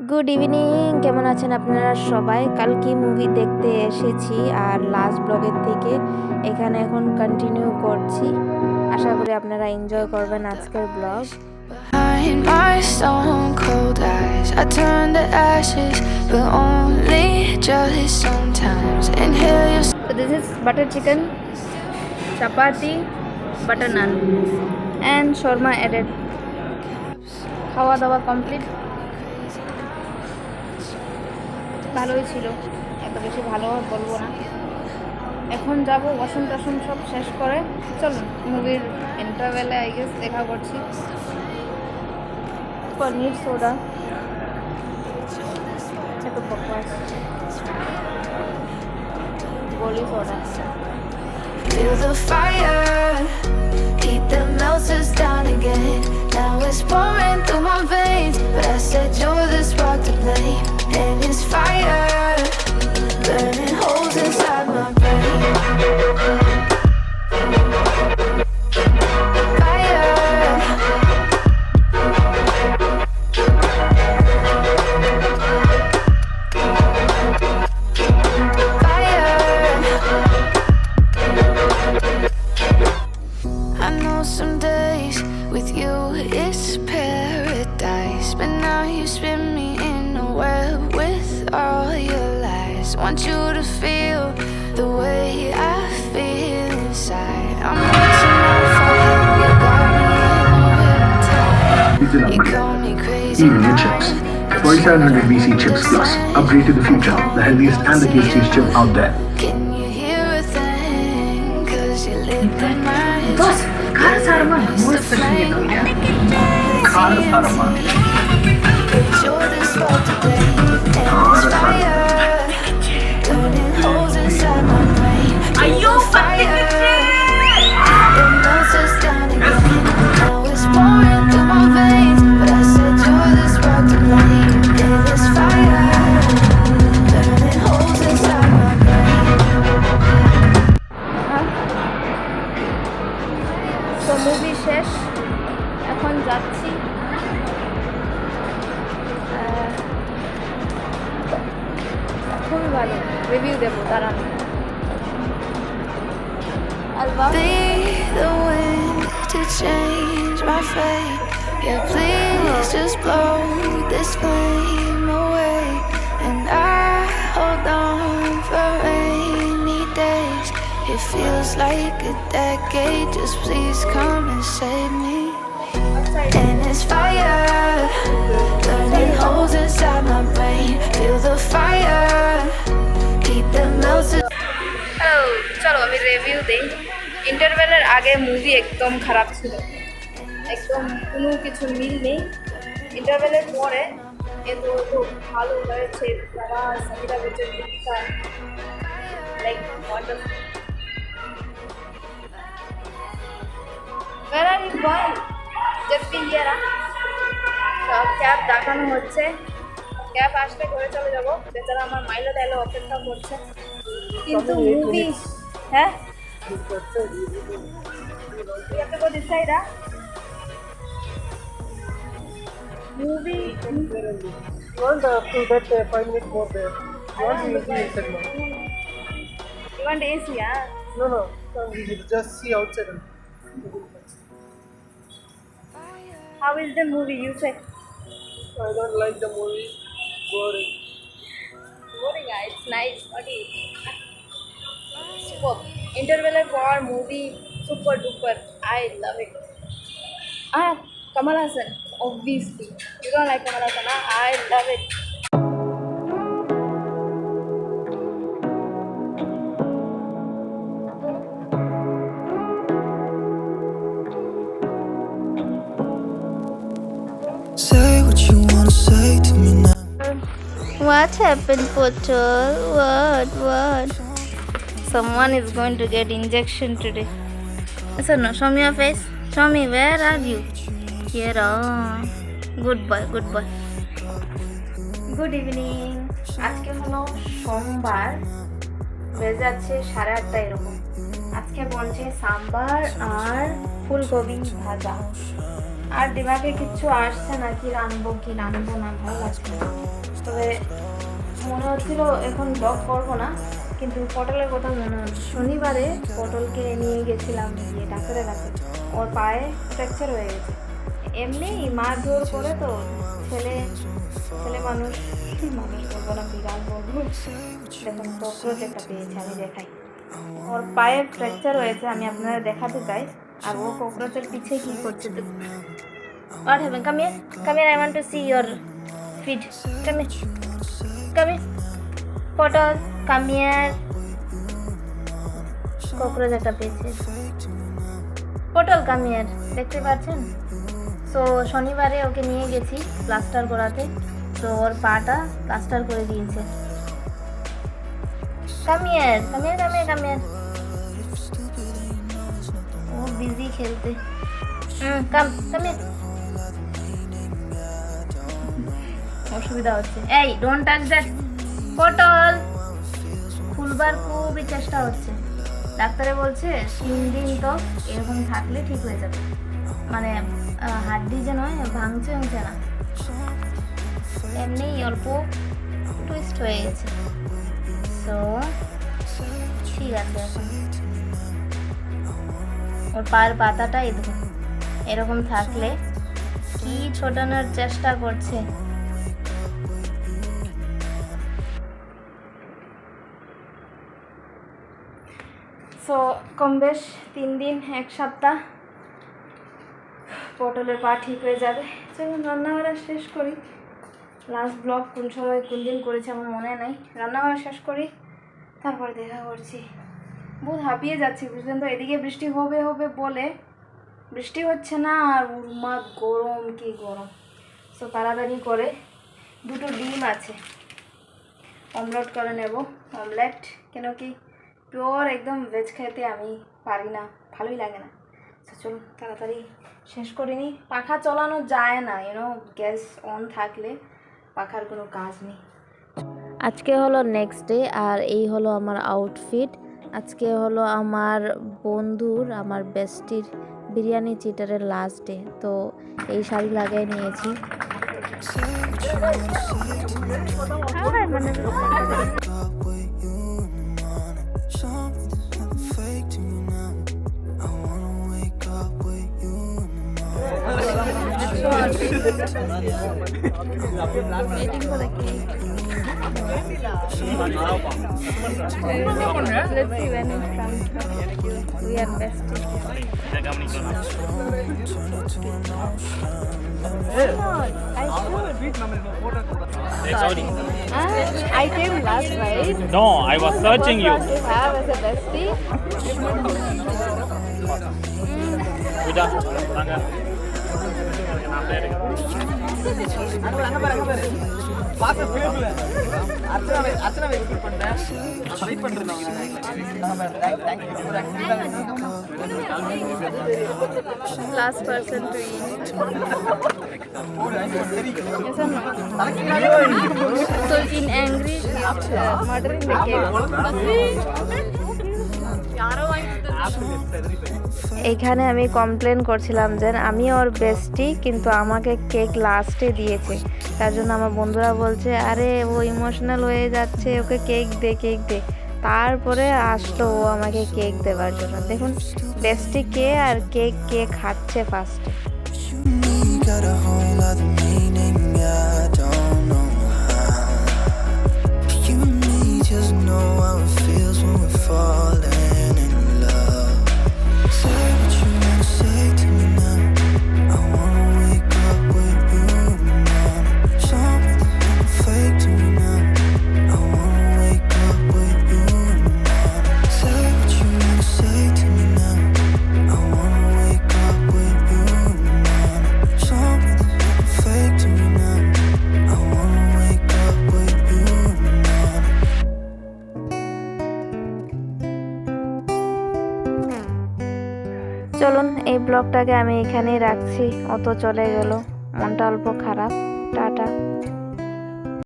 Good evening, কেমন আছেন আপনারা সবাই? কালকে মুভি দেখতে এসেছি আর লাস্ট ব্লগের থেকে এখানে এখন কন্টিনিউ করছি। আশা করি আপনারা এনজয় করবেন আজকের blog. Behind my stone cold eyes, I turn to ashes, but only just sometimes. Inhale your So this is butter chicken, chapati, butter naan and shawarma added. খাওয়া দাওয়া কমপ্লিট। ভালোই ছিল, এত বেশি ভালো বলবো না। এখন যাব ওয়াশরুম টাশরুম সব শেষ করে চলুন মুভির ইন্টারভেলে আই গেস দেখা করছি। পনির সোডা এত বকবাস, গোলি soda. feel the fire, heat that melts us down again. Now it's pouring through my veins, but I said you're the spark to blame. And it's fire, burning holes inside my brain. Some days with you it's paradise, but now you spin me in a web with all your lies. Want you to feel the way I feel inside. I'm reaching out for help, you got me in a whip. You call me crazy New chips. 4700 BC Chips Plus. Upgrade to the future. The healthiest and the tastiest chip out there. Can you hear a thing? 'Cause you lit the mind. बस खार सारमा more special ये हो गया खार सारमा You're the spark to blame, and it's fire, burning holes inside my brain. अयो Fire that melts us down again. Now it's pouring through my veins, but I said you're the spark to blame. And it's fire, burning holes inside my brain. তো movie শেষ, এখন যাচ্ছি খুবই ভালো review দেবো দাঁড়ান। Alva Be the wind to change my fate. Yeah, please just blow this flame away. And I hold on for rainy days. It feels like a decade. Just please come and save me. And it's fire, burning holes inside my brain. Feel the fire, heat that melts. চলো আমি review দিই। ইন্টারভেলের আগে movie একদম খারাপ ছিল, একদম কোনো কিছু মিল নেই। ইন্টারভেলের পরে এত ভালো হয়েছে, তারা সামিরা বেচের ভূমিকা like wonderful. Where are you going? Just be here, cab দেখানো হচ্ছে, ক্যাব আসলে ঘরে চলে যাবো। বেচারা আমার মাইলো ডাইলো অপেক্ষা করছে, কিন্তু মুভি হ্যাঁ you have to go this side, movie want to that 5 minutes more there. You want to use the inside now? you want AC, No, we will just see outside. how is the movie you say? I don't like the movie. Boring. Boring, it's nice. What is superb. Interval for movie super duper. I love it. Kamal Hassan, obviously. You don't like Kamal Hassan? I love it. Say what you wanna say to me now. What happened, Potul? What? Someone is going to get injection today. So no, show me your face. Show me, where are you? Here, good boy. Good evening. আজকে হলো সোমবার, বেজে যাচ্ছে 8:30 এরকম। আজকে বলছে সাম্বার আর ফুলকপি ভাজা। আর দিমাগে কিছু আসছে না কি রানবো না, ভালো লাগছে না। মনে হচ্ছিল এখন ব্লগ করবো না, কিন্তু পটলের কথা মনে হচ্ছে। শনিবারে পটলকে নিয়ে গেছিলাম গিয়ে ডাক্তারের কাছে, ওর পায়ে ফ্র্যাকচার হয়ে গেছে। এমনি মারধর করে তো, ছেলে ছেলে মানুষ বলবো না, বিড়াল বলবো। দেখুন ককরোচ একটা পেয়েছে, আমি দেখাই। ওর পায়ে ফ্র্যাকচার হয়েছে, আমি আপনারা দেখাতে চাই। আর ও ককরোচের পিছে কি করছে দেখুন। What happened? Come here. Come here. I want to see your feet. Come here. Come here. Potal. Come here. Cockroach একটা পেয়েছে। পটল কাম হিয়ার, দেখতে পাচ্ছেন? সো শনিবারে ওকে নিয়ে গেছি প্লাস্টার করাতে, তো ওর পাটা প্লাস্টার করে দিয়েছে। Come here, come here, come here, come here. ও বিজি খেলতে। Come come here. অসুবিধা হচ্ছে। এই ডোন্ট টাচ দ্যাট। পটল খুলবার খুবই চেষ্টা হচ্ছে। ডাক্তারে বলছে 3 দিন তো এরকম থাকলে ঠিক হয়ে যাবে, মানে হাড্ডি যে নয় ভাঙছে না, এমনি অল্প টুইস্ট হয়ে গেছে। তো ঠিক আছে, এখন ওর পায়ের পাতাটা এরকম থাকলে কি ছোটানোর চেষ্টা করছে। সো কম বেশ 3 দিন 1 সপ্তাহ পটলের পা ঠিক হয়ে যাবে। চলুন রান্নাবাড়া শেষ করি। লাস্ট ব্লগ কোন সময় কোন দিন করেছি আমার মনে নেই। রান্নাবাড়া শেষ করি, তারপরে দেখা করছি। বহুত হাঁপিয়ে যাচ্ছি বুঝলেন তো। এদিকে বৃষ্টি হবে হবে বলে বৃষ্টি হচ্ছে না, আর উর্মা গরম, কি গরম। সো তাড়াতাড়ি করে 2টো ডিম আছে, অমলেট করে নেব। অমলেট কেন কি পিওর একদম ভেজ খেতে আমি পারি না, ভালোই লাগে না। তো চলুন তাড়াতাড়ি শেষ করে নিই। পাখা চালানো যায় না, গ্যাস অন থাকলে পাখার কোনো কাজ নেই। আজকে হলো নেক্সট ডে, আর এই হলো আমার আউটফিট। আজকে হলো আমার বন্ধুর, আমার বেস্টির বিরিয়ানি চিটারের লাস্ট ডে, তো এই শাড়ি লাগাই নিয়েছি। Waiting for the cake. Let's see when it comes. We are besties. Sorry. I came last night. No, I was searching you. What to have as a bestie? Udah, tangga. Last person to eat. Yes or no? So in angry, murdering the cake. এখানে আমি complain করছিলাম যে আমি ওর বেস্টি, কিন্তু আমাকে cake লাস্টে দিয়েছে। তার জন্য আমার বন্ধুরা বলছে আরে ও ইমোশনাল হয়ে যাচ্ছে, ওকে কেক দে কেক দে। তারপরে আসলো ও আমাকে কেক দেওয়ার জন্য। দেখুন বেস্টি কে আর কেক কে খাচ্ছে ফার্স্টে। চলুন এই ব্লগটাকে আমি এখানেই রাখছি, অত চলে গেল, মনটা অল্প খারাপ।